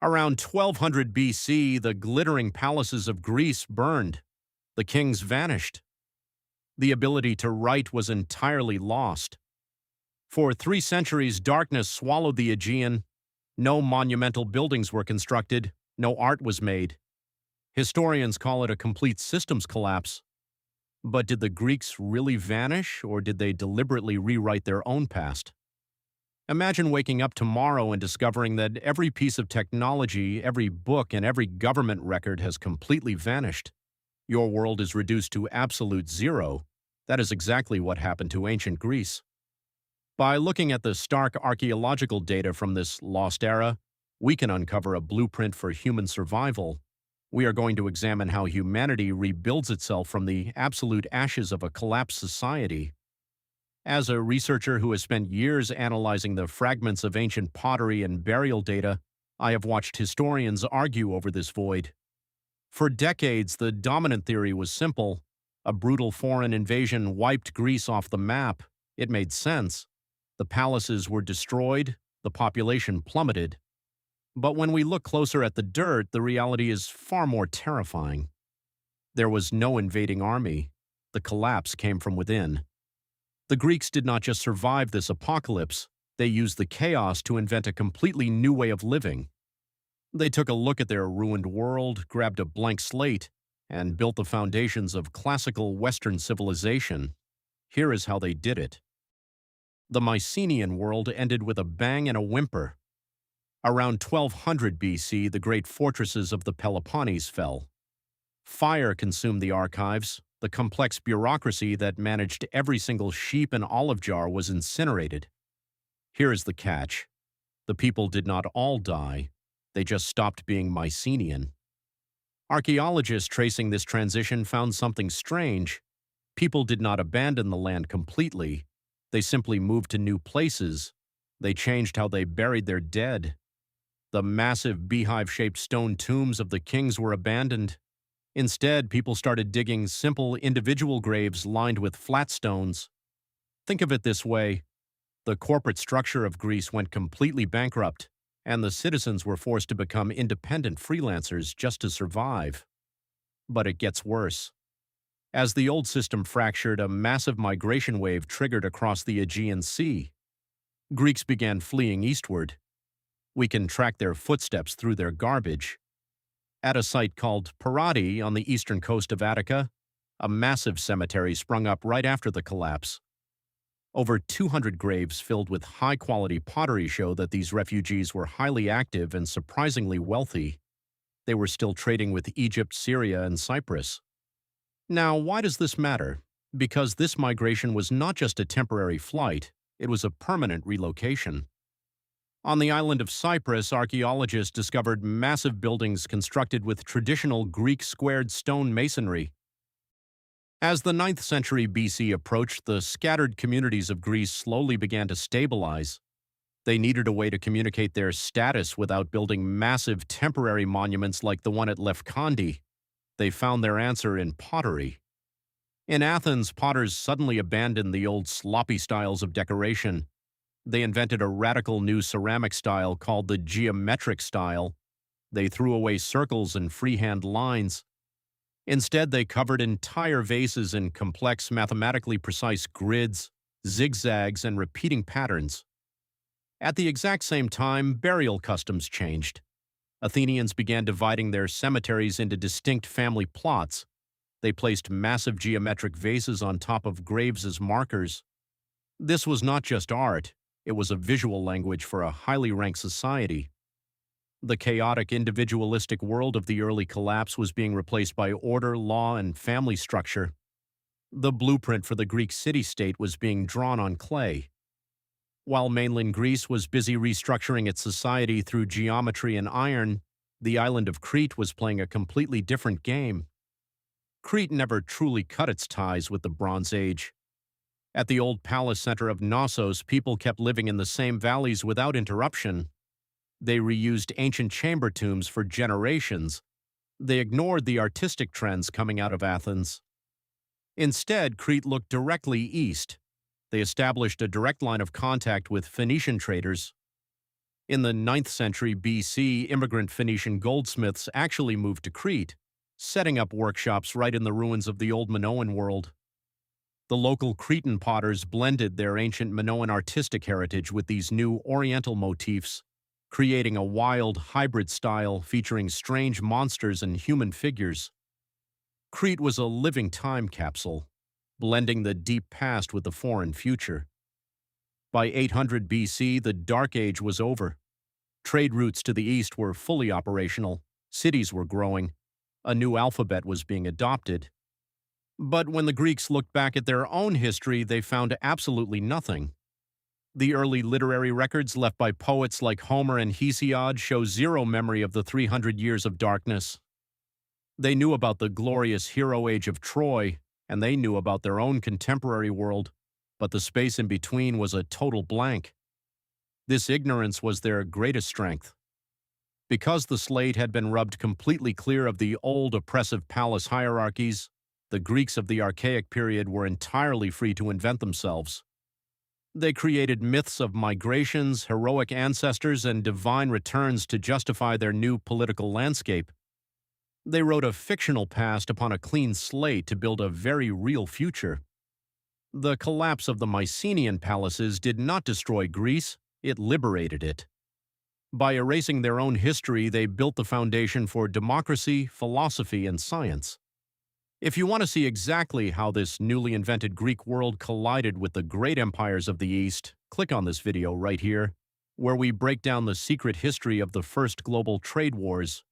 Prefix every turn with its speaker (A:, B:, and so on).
A: Around 1200 BC, the glittering palaces of Greece burned. The kings vanished. The ability to write was entirely lost. For 3 centuries, darkness swallowed the Aegean. No monumental buildings were constructed. No art was made. Historians call it a complete systems collapse. But did the Greeks really vanish, or did they deliberately rewrite their own past? Imagine waking up tomorrow and discovering that every piece of technology, every book, and every government record has completely vanished. Your world is reduced to absolute zero. That is exactly what happened to ancient Greece. By looking at the stark archaeological data from this lost era, we can uncover a blueprint for human survival. We are going to examine how humanity rebuilds itself from the absolute ashes of a collapsed society. As a researcher who has spent years analyzing the fragments of ancient pottery and burial data, I have watched historians argue over this void. For decades, the dominant theory was simple. A brutal foreign invasion wiped Greece off the map. It made sense. The palaces were destroyed, the population plummeted. But when we look closer at the dirt, the reality is far more terrifying. There was no invading army. The collapse came from within. The Greeks did not just survive this apocalypse, they used the chaos to invent a completely new way of living. They took a look at their ruined world, grabbed a blank slate, and built the foundations of classical Western civilization. Here is how they did it. The Mycenaean world ended with a bang and a whimper. Around 1200 BC, the great fortresses of the Peloponnese fell. Fire consumed the archives. The complex bureaucracy that managed every single sheep and olive jar was incinerated. Here is the catch. The people did not all die. They just stopped being Mycenaean. Archaeologists tracing this transition found something strange. People did not abandon the land completely. They simply moved to new places. They changed how they buried their dead. The massive beehive-shaped stone tombs of the kings were abandoned. Instead, people started digging simple individual graves lined with flat stones. Think of it this way. The corporate structure of Greece went completely bankrupt, and the citizens were forced to become independent freelancers just to survive. But it gets worse. As the old system fractured, a massive migration wave triggered across the Aegean Sea. Greeks began fleeing eastward. We can track their footsteps through their garbage. At a site called Parati on the eastern coast of Attica, a massive cemetery sprung up right after the collapse. Over 200 graves filled with high-quality pottery show that these refugees were highly active and surprisingly wealthy. They were still trading with Egypt, Syria, and Cyprus. Now, why does this matter? Because this migration was not just a temporary flight, it was a permanent relocation. On the island of Cyprus, archaeologists discovered massive buildings constructed with traditional Greek squared stone masonry. As the 9th century BC approached, the scattered communities of Greece slowly began to stabilize. They needed a way to communicate their status without building massive temporary monuments like the one at Lefkandi. They found their answer in pottery. In Athens, potters suddenly abandoned the old sloppy styles of decoration. They invented a radical new ceramic style called the geometric style. They threw away circles and freehand lines. Instead, they covered entire vases in complex, mathematically precise grids, zigzags, and repeating patterns. At the exact same time, burial customs changed. Athenians began dividing their cemeteries into distinct family plots. They placed massive geometric vases on top of graves as markers. This was not just art. It was a visual language for a highly ranked society. The chaotic, individualistic world of the early collapse was being replaced by order, law, and family structure. The blueprint for the Greek city-state was being drawn on clay. While mainland Greece was busy restructuring its society through geometry and iron, the island of Crete was playing a completely different game. Crete never truly cut its ties with the Bronze Age. At the old palace center of Knossos, people kept living in the same valleys without interruption. They reused ancient chamber tombs for generations. They ignored the artistic trends coming out of Athens. Instead, Crete looked directly east. They established a direct line of contact with Phoenician traders. In the 9th century BC, immigrant Phoenician goldsmiths actually moved to Crete, setting up workshops right in the ruins of the old Minoan world. The local Cretan potters blended their ancient Minoan artistic heritage with these new Oriental motifs, creating a wild, hybrid style featuring strange monsters and human figures. Crete was a living time capsule, blending the deep past with the foreign future. By 800 BC, the Dark Age was over. Trade routes to the east were fully operational, cities were growing, a new alphabet was being adopted. But when the Greeks looked back at their own history, they found absolutely nothing. The early literary records left by poets like Homer and Hesiod show zero memory of the 300 years of darkness. They knew about the glorious hero age of Troy, and they knew about their own contemporary world, but the space in between was a total blank. This ignorance was their greatest strength. Because the slate had been rubbed completely clear of the old oppressive palace hierarchies, the Greeks of the Archaic period were entirely free to invent themselves. They created myths of migrations, heroic ancestors, and divine returns to justify their new political landscape. They wrote a fictional past upon a clean slate to build a very real future. The collapse of the Mycenaean palaces did not destroy Greece, it liberated it. By erasing their own history, they built the foundation for democracy, philosophy, and science. If you want to see exactly how this newly invented Greek world collided with the great empires of the East, click on this video right here, where we break down the secret history of the first global trade wars